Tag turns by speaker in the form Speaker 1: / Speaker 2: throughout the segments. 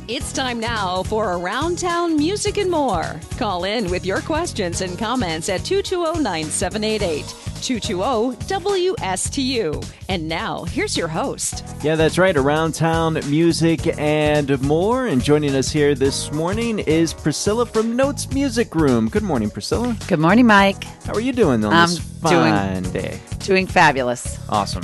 Speaker 1: It's time now for Around Town Music and More. Call in with your questions and comments at 220-9788, 220-WSTU. And now, here's your host.
Speaker 2: Yeah, that's right. Around Town Music and More. And joining us here this morning is Priscilla from Notes Music Room. Good morning, Priscilla.
Speaker 3: Good morning, Mike.
Speaker 2: How are you doing on this fine day?
Speaker 3: Doing fabulous.
Speaker 2: Awesome.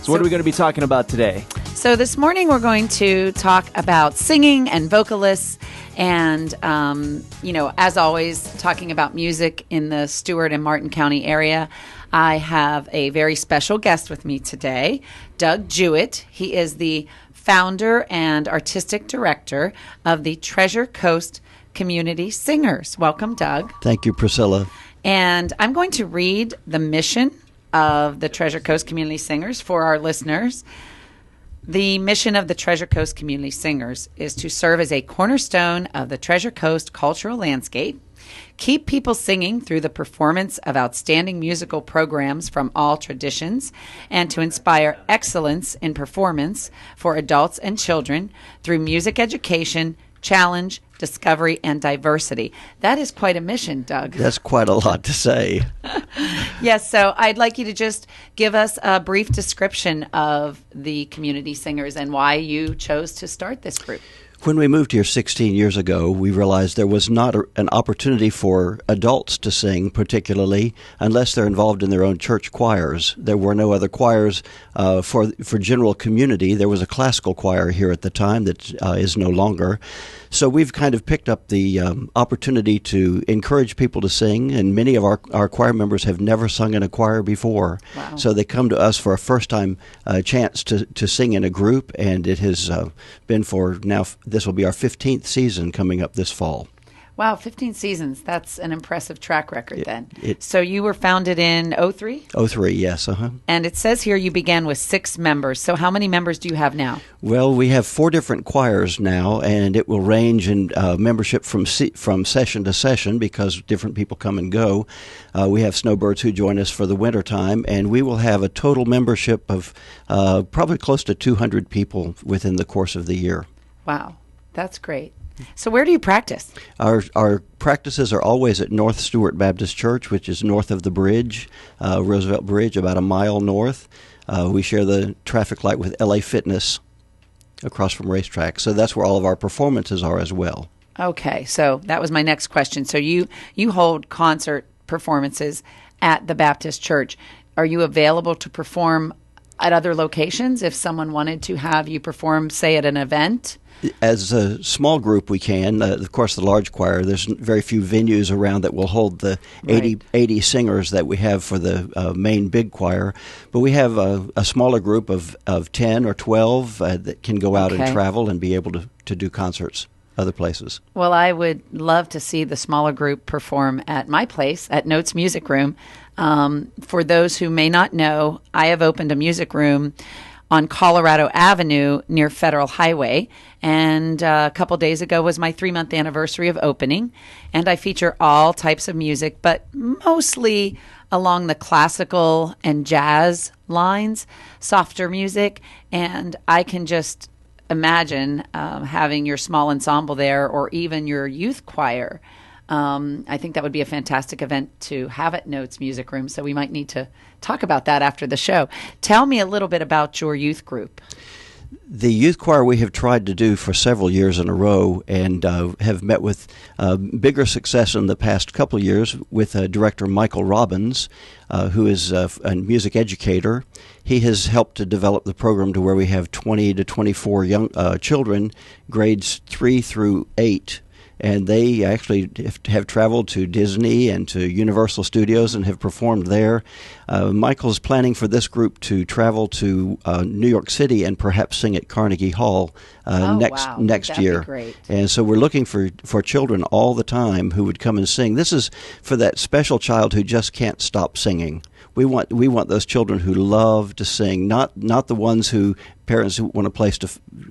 Speaker 2: So what are we going to be talking about today?
Speaker 3: So this morning we're going to talk about singing and vocalists and, as always, talking about music in the Stuart and Martin County area. I have a very special guest with me today, Doug Jewett. He is the founder and artistic director of the Treasure Coast Community Singers. Welcome, Doug.
Speaker 4: Thank you, Priscilla.
Speaker 3: And I'm going to read the mission of the Treasure Coast Community Singers for our listeners. The mission of the Treasure Coast Community Singers is to serve as a cornerstone of the Treasure Coast cultural landscape, keep people singing through the performance of outstanding musical programs from all traditions, and to inspire excellence in performance for adults and children through music education, challenge, discovery, and diversity. That is quite a mission, Doug.
Speaker 4: That's quite a lot to say.
Speaker 3: Yes, so I'd like you to just give us a brief description of the community singers and why you chose to start this group.
Speaker 4: When we moved here 16 years ago, we realized there was not an opportunity for adults to sing, particularly unless they're involved in their own church choirs. There were no other choirs for general community. There was a classical choir here at the time that is no longer. So we've kind of picked up the opportunity to encourage people to sing, and many of our choir members have never sung in a choir before.
Speaker 3: Wow.
Speaker 4: So they come to us for a first-time chance to sing in a group, and it has been for now, this will be our 15th season coming up this fall.
Speaker 3: Wow, 15 seasons. That's an impressive track record then. So you were founded in 03?
Speaker 4: 03, yes.
Speaker 3: And it says here you began with 6 members. So how many members do you have now?
Speaker 4: Well, we have 4 different choirs now, and it will range in membership from session to session because different people come and go. We have snowbirds who join us for the winter time, and we will have a total membership of probably close to 200 people within the course of the year.
Speaker 3: Wow, that's great. So where do you practice?
Speaker 4: Our practices are always at North Stuart Baptist Church, which is north of the bridge, Roosevelt Bridge, about a mile north. We share the traffic light with LA Fitness across from Racetrack. So that's where all of our performances are as well.
Speaker 3: Okay, so that was my next question. So you hold concert performances at the Baptist Church. Are you available to perform at other locations if someone wanted to have you perform, say, at an event?
Speaker 4: As a small group, we can. Of course, the large choir, there's very few venues around that will hold the 80 singers that we have for the main big choir. But we have a smaller group of 10 or 12 that can go out and travel and be able to do concerts other places.
Speaker 3: Well, I would love to see the smaller group perform at my place, at Notes Music Room. For those who may not know, I have opened a music room on Colorado Avenue near Federal Highway. And a couple days ago was my 3-month anniversary of opening. And I feature all types of music, but mostly along the classical and jazz lines, softer music. And I can just imagine having your small ensemble there or even your youth choir. I think that would be a fantastic event to have at Notes Music Room, so we might need to talk about that after the show. Tell me a little bit about your youth group.
Speaker 4: The youth choir we have tried to do for several years in a row and have met with bigger success in the past couple of years with director Michael Robbins, who is a music educator. He has helped to develop the program to where we have 20 to 24 young children, grades 3 through 8. And they actually have traveled to Disney and to Universal Studios and have performed there. Michael's planning for this group to travel to New York City and perhaps sing at Carnegie Hall next
Speaker 3: That'd
Speaker 4: year.
Speaker 3: Be great.
Speaker 4: And so we're looking for children all the time who would come and sing. This is for that special child who just can't stop singing. We want those children who love to sing, not the ones who parents who want a place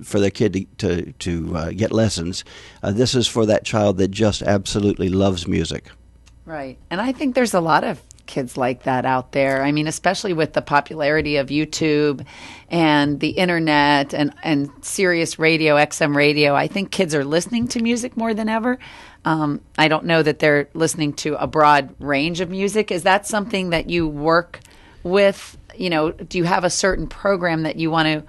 Speaker 4: for their kid to get lessons. This is for that child that just absolutely loves music.
Speaker 3: Right. And I think there's a lot of kids like that out there. I mean, especially with the popularity of YouTube and the internet and Sirius radio, XM radio. I think kids are listening to music more than ever. I don't know that they're listening to a broad range of music. Is that something that you work with? You know, do you have a certain program that you want to,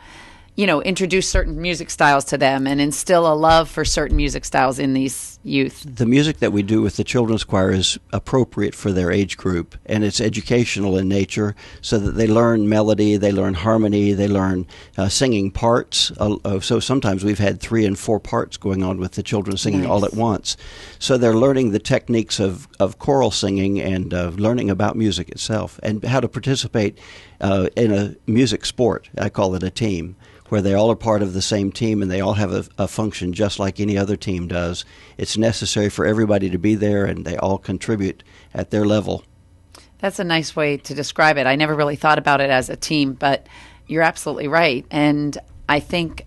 Speaker 3: you know, introduce certain music styles to them and instill a love for certain music styles in these youth?
Speaker 4: The music that we do with the children's choir is appropriate for their age group, and it's educational in nature so that they learn melody, they learn harmony, they learn singing parts. So sometimes we've had 3 and 4 parts going on with the children singing all at once. So they're learning the techniques of choral singing and learning about music itself and how to participate in a music sport. I call it a team, where they all are part of the same team and they all have a function just like any other team does. It's necessary for everybody to be there and they all contribute at their level.
Speaker 3: That's a nice way to describe it. I never really thought about it as a team, but you're absolutely right. And I think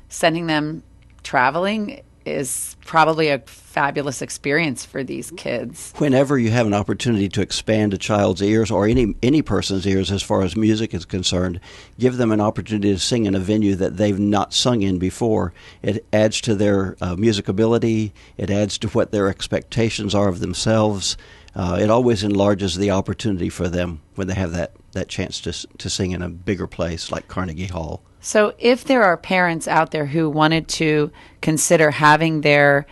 Speaker 3: sending them traveling is probably a fabulous experience for these kids.
Speaker 4: Whenever you have an opportunity to expand a child's ears or any person's ears as far as music is concerned, give them an opportunity to sing in a venue that they've not sung in before. It adds to their music ability. It adds to what their expectations are of themselves. It always enlarges the opportunity for them when they have that chance to sing in a bigger place like Carnegie Hall.
Speaker 3: So if there are parents out there who wanted to consider having their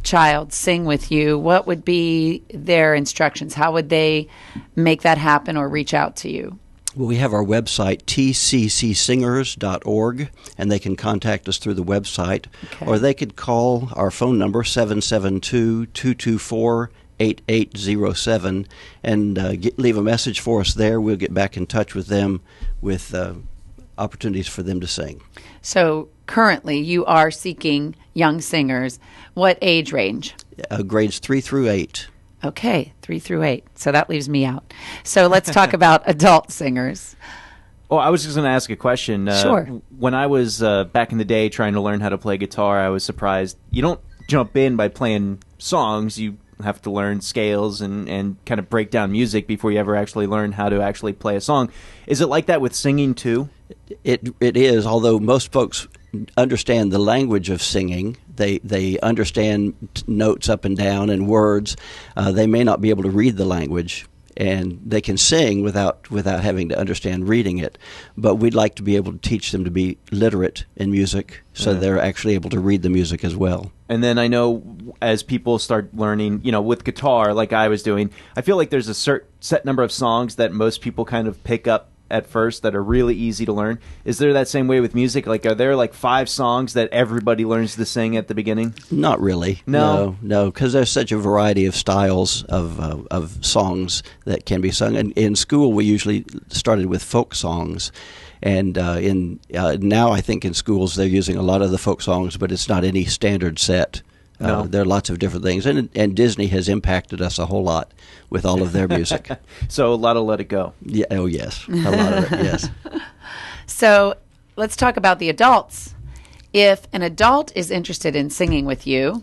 Speaker 3: child sing with you, what would be their instructions? How would they make that happen or reach out to you?
Speaker 4: Well, we have our website, tccsingers.org, and they can contact us through the website. Okay. Or they could call our phone number, 772-224-8807, and leave a message for us there. We'll get back in touch with them with opportunities for them to sing.
Speaker 3: So currently you are seeking young singers. What age range?
Speaker 4: Grades 3 through 8.
Speaker 3: Okay, 3 through 8. So that leaves me out. So let's talk about adult singers.
Speaker 2: Oh, I was just going to ask a question.
Speaker 3: Sure.
Speaker 2: When I was back in the day trying to learn how to play guitar, I was surprised. You don't jump in by playing songs. You have to learn scales and kind of break down music before you ever actually learn how to actually play a song. Is it like that with singing too?
Speaker 4: It is, although most folks understand the language of singing. They understand notes up and down and words. They may not be able to read the language, and they can sing without having to understand reading it. But we'd like to be able to teach them to be literate in music so they're actually able to read the music as well.
Speaker 2: And then I know as people start learning, with guitar like I was doing, I feel like there's a set number of songs that most people kind of pick up at first that are really easy to learn. Is there that same way with music? Like, are there like 5 songs that everybody learns to sing at the beginning?
Speaker 4: Not really. No, because there's such a variety of styles of songs that can be sung. And in school, we usually started with folk songs. And now I think in schools they're using a lot of the folk songs, but it's not any standard set.
Speaker 2: No.
Speaker 4: There are lots of different things. And Disney has impacted us a whole lot with all of their music.
Speaker 2: So a lot of Let It Go.
Speaker 4: Yeah. Oh, yes. A lot of it, yes.
Speaker 3: So let's talk about the adults. If an adult is interested in singing with you,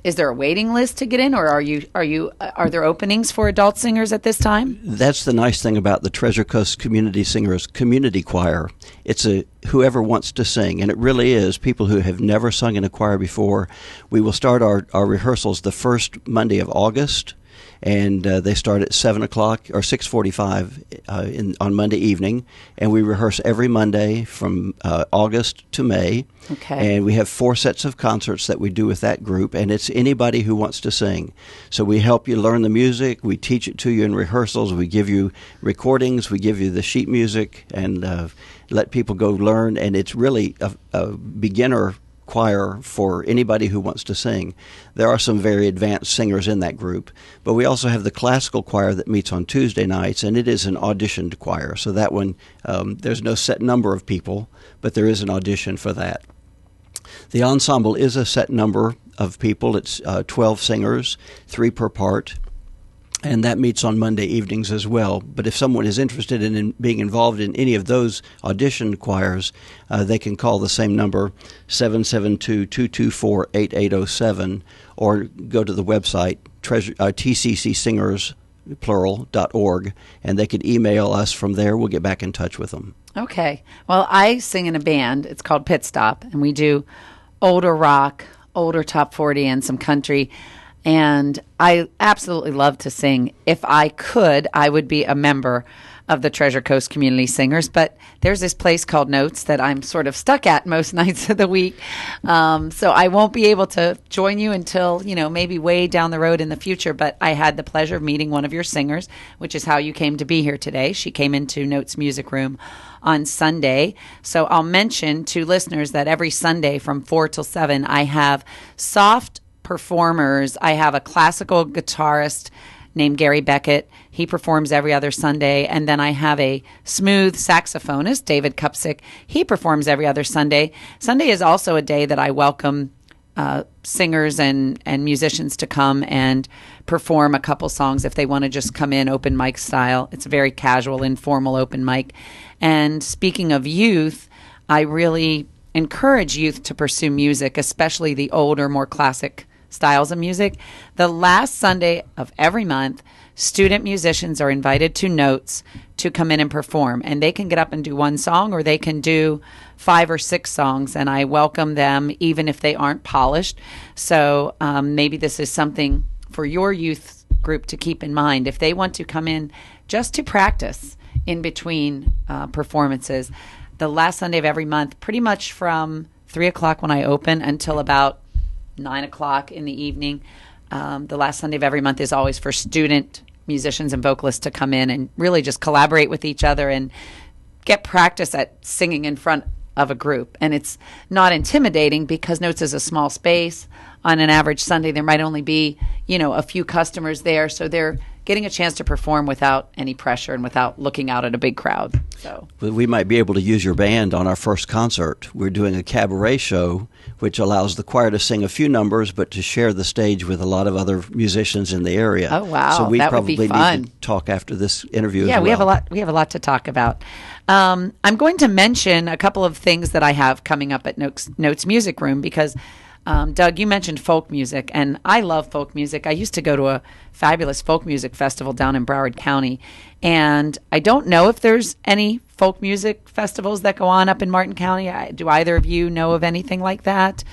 Speaker 3: is there a waiting list to get in, or are there openings for adult singers at this time?
Speaker 4: That's the nice thing about the Treasure Coast Community Singers Community Choir. It's whoever wants to sing, and it really is people who have never sung in a choir before. We will start our rehearsals the first Monday of August, and they start at 7 o'clock or 6:45 on Monday evening, and we rehearse every Monday from August to May.
Speaker 3: Okay.
Speaker 4: And we have 4 sets of concerts that we do with that group, and it's anybody who wants to sing. So we help you learn the music, we teach it to you in rehearsals, we give you recordings, we give you the sheet music, and let people go learn, and it's really a beginner choir for anybody who wants to sing. There are some very advanced singers in that group, but we also have the classical choir that meets on Tuesday nights, and it is an auditioned choir. So that one, there's no set number of people, but there is an audition for that. The ensemble is a set number of people. It's 12 singers, 3 per part. And that meets on Monday evenings as well. But if someone is interested in being involved in any of those audition choirs, they can call the same number, 772-224-8807, or go to the website, TCCsingers, plural.org, and they could email us from there. We'll get back in touch with them.
Speaker 3: Okay. Well, I sing in a band. It's called Pit Stop, and we do older rock, older top 40, and some country. And I absolutely love to sing. If I could, I would be a member of the Treasure Coast Community Singers, but there's this place called Notes that I'm sort of stuck at most nights of the week. So I won't be able to join you until, maybe way down the road in the future. But I had the pleasure of meeting one of your singers, which is how you came to be here today. She came into Notes Music Room on Sunday. So I'll mention to listeners that every Sunday from 4 till 7, I have soft performers. I have a classical guitarist named Gary Beckett. He performs every other Sunday. And then I have a smooth saxophonist, David Kupsick. He performs every other Sunday. Sunday is also a day that I welcome singers and musicians to come and perform a couple songs if they want to just come in open mic style. It's a very casual, informal open mic. And speaking of youth, I really encourage youth to pursue music, especially the older, more classic styles of music. The last Sunday of every month, student musicians are invited to Notes to come in and perform. And they can get up and do one song, or they can do 5 or 6 songs. And I welcome them even if they aren't polished. So maybe this is something for your youth group to keep in mind. If they want to come in just to practice in between performances, the last Sunday of every month, pretty much from 3 o'clock when I open until about 9 o'clock in the evening. The last Sunday of every month is always for student musicians and vocalists to come in and really just collaborate with each other and get practice at singing in front of a group. And it's not intimidating because Notes is a small space. On an average Sunday, there might only be, a few customers there. So they're getting a chance to perform without any pressure and without looking out at a big crowd. So
Speaker 4: we might be able to use your band on our first concert. We're doing a cabaret show, which allows the choir to sing a few numbers, but to share the stage with a lot of other musicians in the area.
Speaker 3: Oh, wow.
Speaker 4: So we
Speaker 3: that
Speaker 4: probably
Speaker 3: would be fun.
Speaker 4: need to talk after this interview.
Speaker 3: Yeah,
Speaker 4: as well.
Speaker 3: we have a lot to talk about. I'm going to mention a couple of things that I have coming up at Notes Music Room because Doug, you mentioned folk music, and I love folk music. I used to go to a fabulous folk music festival down in Broward County, and I don't know if there's any folk music festivals that go on up in Martin County. Do either of you know of anything like that?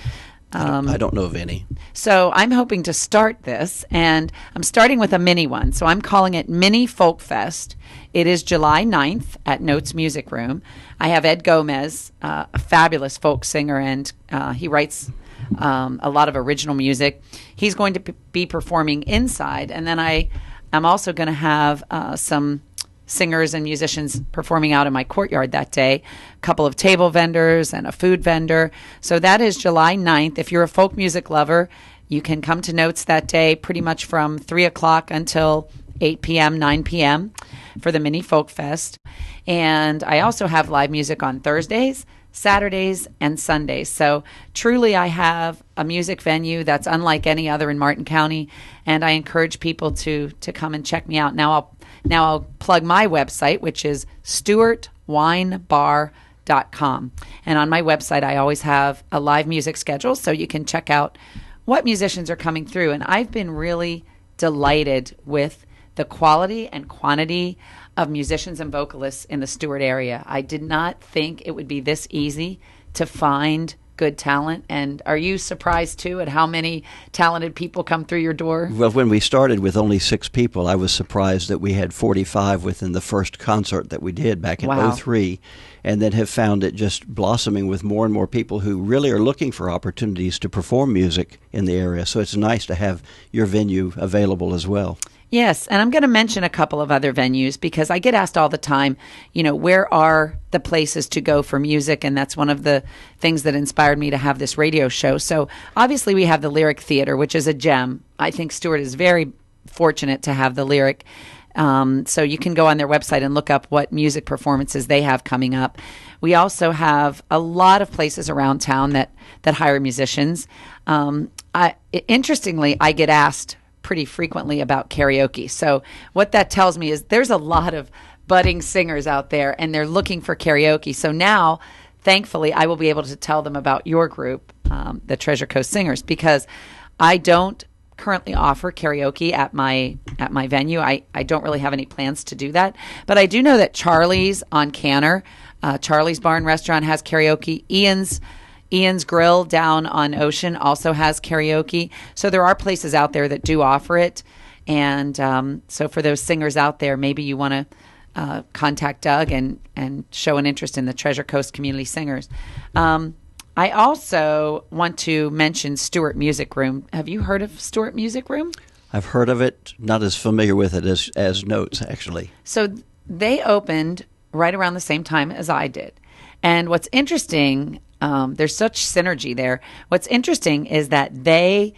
Speaker 4: I don't know of any.
Speaker 3: So I'm hoping to start this, and I'm starting with a mini one. So I'm calling it Mini Folk Fest. It is July 9th at Notes Music Room. I have Ed Gomez, a fabulous folk singer, and he writes a lot of original music. He's going to be performing inside, and then I'm also going to have some singers and musicians performing out in my courtyard that day, a couple of table vendors and a food vendor. So that is July 9th. If you're a folk music lover, you can come to Notes that day pretty much from 3 o'clock until 8 p.m., 9 p.m. for the Mini Folk Fest. And I also have live music on Thursdays, Saturdays, and Sundays. So truly I have a music venue that's unlike any other in Martin County, and I encourage people to come and check me out. Now I'll plug my website, which is stuartwinebar.com. And on my website, I always have a live music schedule, so you can check out what musicians are coming through. And I've been really delighted with the quality and quantity of musicians and vocalists in the Stuart area. I did not think it would be this easy to find good talent. And are you surprised too at how many talented people come through your door?
Speaker 4: Well, when we started with only 6 people, I was surprised that we had 45 within the first concert that we did back in
Speaker 3: Wow.
Speaker 4: '03, and then have found it just blossoming with more and more people who really are looking for opportunities to perform music in the area. So it's nice to have your venue available as well.
Speaker 3: Yes, and I'm going to mention a couple of other venues because I get asked all the time, where are the places to go for music? And that's one of the things that inspired me to have this radio show. So obviously we have the Lyric Theater, which is a gem. I think Stuart is very fortunate to have the Lyric. So you can go on their website and look up what music performances they have coming up. We also have a lot of places around town that hire musicians. Interestingly, I get asked pretty frequently about karaoke. So what that tells me is there's a lot of budding singers out there and they're looking for karaoke. So now, thankfully, I will be able to tell them about your group, the Treasure Coast Singers, because I don't currently offer karaoke at my venue. I don't really have any plans to do that, but I do know that Charlie's on Canner, Charlie's Bar and Restaurant has karaoke. Ian's Grill down on Ocean also has karaoke. So there are places out there that do offer it. And so for those singers out there, maybe you want to contact Doug and show an interest in the Treasure Coast Community Singers. I also want to mention Stuart Music Room. Have you heard of Stuart Music Room?
Speaker 4: I've heard of it, not as familiar with it as Notes, actually.
Speaker 3: So they opened right around the same time as I did. And what's interesting, there's such synergy there. What's interesting is that they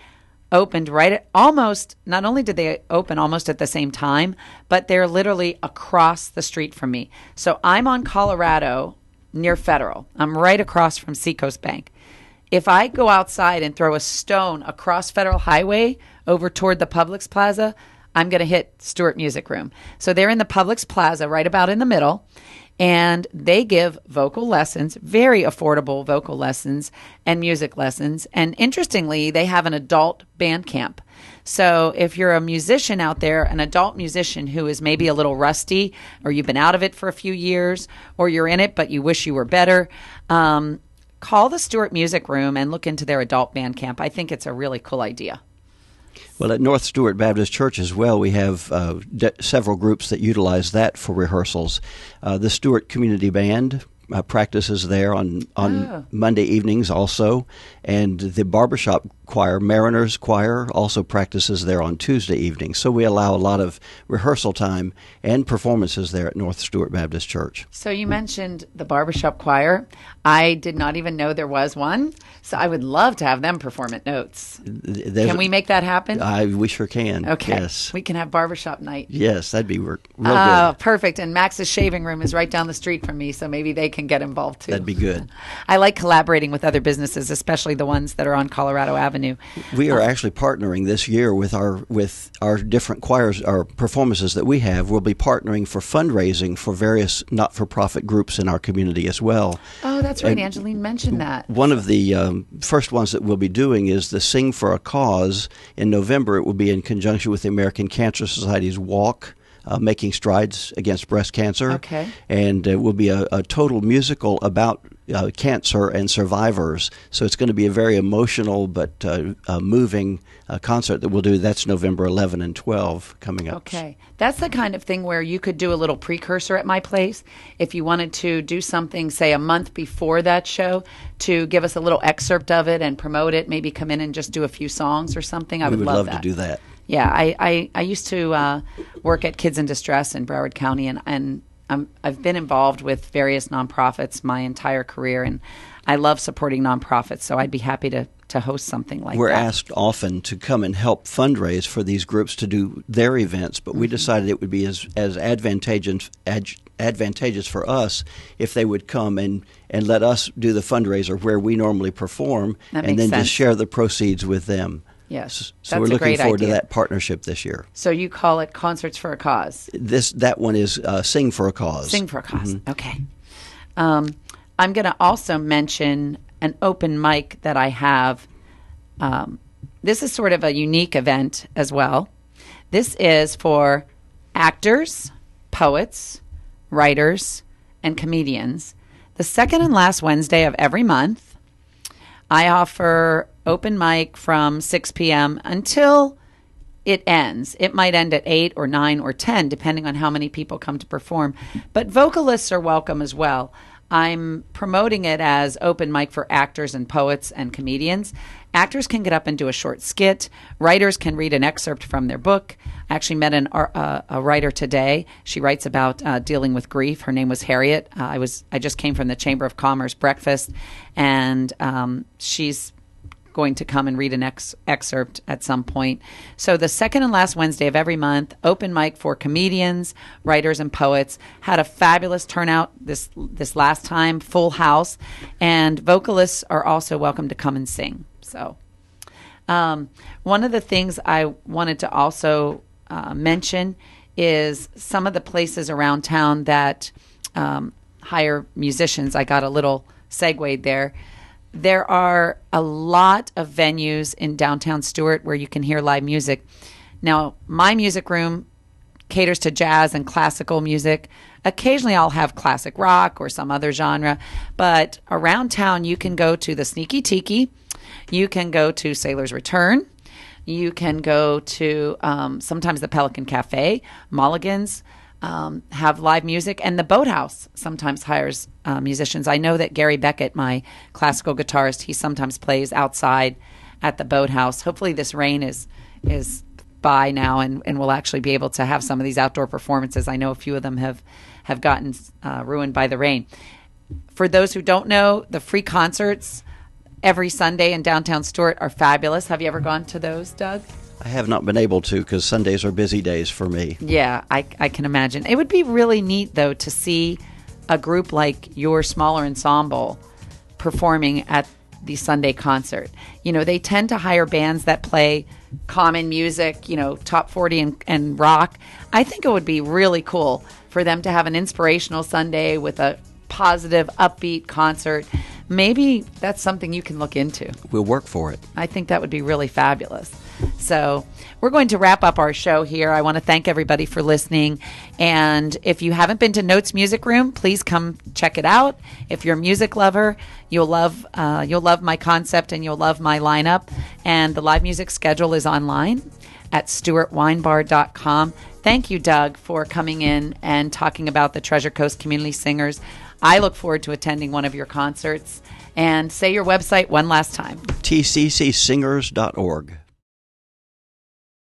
Speaker 3: opened not only did they open almost at the same time, but they're literally across the street from me. So I'm on Colorado near Federal. I'm right across from Seacoast Bank. If I go outside and throw a stone across Federal Highway over toward the Publix Plaza, I'm going to hit Stuart Music Room. So they're in the Publix Plaza right about in the middle, and they give vocal lessons, very affordable vocal lessons and music lessons. And interestingly, they have an adult band camp. So if you're a musician out there, an adult musician who is maybe a little rusty, or you've been out of it for a few years, or you're in it but you wish you were better, call the Stuart Music Room and look into their adult band camp. I think it's a really cool idea.
Speaker 4: Well, at North Stuart Baptist Church as well, we have several groups that utilize that for rehearsals. The Stuart Community Band practices there on Monday evenings also, and the barbershop choir, Mariners Choir, also practices there on Tuesday evenings. So we allow a lot of rehearsal time and performances there at North Stuart Baptist Church.
Speaker 3: So you mentioned the barbershop choir. I did not even know there was one, so I would love to have them perform at Notes. Can we make that happen?
Speaker 4: We sure can.
Speaker 3: Okay.
Speaker 4: Yes.
Speaker 3: We can have barbershop night.
Speaker 4: Yes, that'd be real good.
Speaker 3: Oh, perfect. And Max's shaving room is right down the street from me, so maybe they can get involved too.
Speaker 4: That'd be good.
Speaker 3: I like collaborating with other businesses, especially the ones that are on Colorado Avenue.
Speaker 4: We are actually partnering this year with our different choirs, our performances that we have. We'll be partnering for fundraising for various not-for-profit groups in our community as well.
Speaker 3: Oh, that's right. Angeline mentioned that.
Speaker 4: One of the first ones that we'll be doing is the Sing for a Cause. In November, it will be in conjunction with the American Cancer Society's Walk, Making Strides Against Breast Cancer.
Speaker 3: Okay.
Speaker 4: And it will be a total musical about cancer and survivors. So it's going to be a very emotional but moving concert that we'll do. That's November 11 and 12 coming up.
Speaker 3: Okay. That's the kind of thing where you could do a little precursor at my place if you wanted to do something, say, a month before that show to give us a little excerpt of it and promote it, maybe come in and just do a few songs or something. I would love that.
Speaker 4: To do that.
Speaker 3: Yeah, I used to work at Kids in Distress in Broward County, and I've been involved with various nonprofits my entire career, and I love supporting nonprofits, so I'd be happy to host something like that.
Speaker 4: We're asked often to come and help fundraise for these groups to do their events, but we decided it would be as advantageous for us if they would come and let us do the fundraiser where we normally perform, and then just share the proceeds with them.
Speaker 3: Yes,
Speaker 4: so we're looking forward to that partnership this year.
Speaker 3: So you call it Concerts for a Cause?
Speaker 4: That one is Sing for a Cause.
Speaker 3: Sing for a Cause. Mm-hmm. Okay. I'm going to also mention an open mic that I have. This is sort of a unique event as well. This is for actors, poets, writers, and comedians. The second and last Wednesday of every month, I offer open mic from 6 p.m. until it ends. It might end at 8 or 9 or 10, depending on how many people come to perform. But vocalists are welcome as well. I'm promoting it as open mic for actors and poets and comedians. Actors can get up and do a short skit. Writers can read an excerpt from their book. I actually met a writer today. She writes about dealing with grief. Her name was Harriet. I just came from the Chamber of Commerce breakfast, and she's going to come and read an excerpt at some point. So the second and last Wednesday of every month, open mic for comedians, writers, and poets. Had a fabulous turnout this last time, full house, and vocalists are also welcome to come and sing. So one of the things I wanted to also mention is some of the places around town that hire musicians. I got a little segued there. there are a lot of venues in downtown Stuart where you can hear live music. Now, my music room caters to jazz and classical music. Occasionally I'll have classic rock or some other genre, but around town you can go to the Sneaky Tiki, you can go to Sailor's Return, you can go to sometimes the Pelican Cafe, Mulligan's have live music, and the Boathouse sometimes hires musicians. I know that Gary Beckett, my classical guitarist, he sometimes plays outside at the Boathouse. Hopefully this rain is by now and we'll actually be able to have some of these outdoor performances. I know a few of them have gotten ruined by the rain. For those who don't know, the free concerts every Sunday in downtown Stuart are fabulous. Have you ever gone to those, Doug?
Speaker 4: I have not been able to because Sundays are busy days for me.
Speaker 3: Yeah, I can imagine. It would be really neat, though, to see a group like your smaller ensemble performing at the Sunday concert. You know, they tend to hire bands that play common music, you know, top 40 and rock. I think it would be really cool for them to have an inspirational Sunday with a positive, upbeat concert. Maybe that's something you can look into.
Speaker 4: We'll work for it.
Speaker 3: I think that would be really fabulous. So we're going to wrap up our show here. I want to thank everybody for listening. And if you haven't been to Notes Music Room, please come check it out. If you're a music lover, you'll love my concept and you'll love my lineup. And the live music schedule is online at stuartwinebar.com. Thank you, Doug, for coming in and talking about the Treasure Coast Community Singers. I look forward to attending one of your concerts. And say your website one last time.
Speaker 4: tccsingers.org.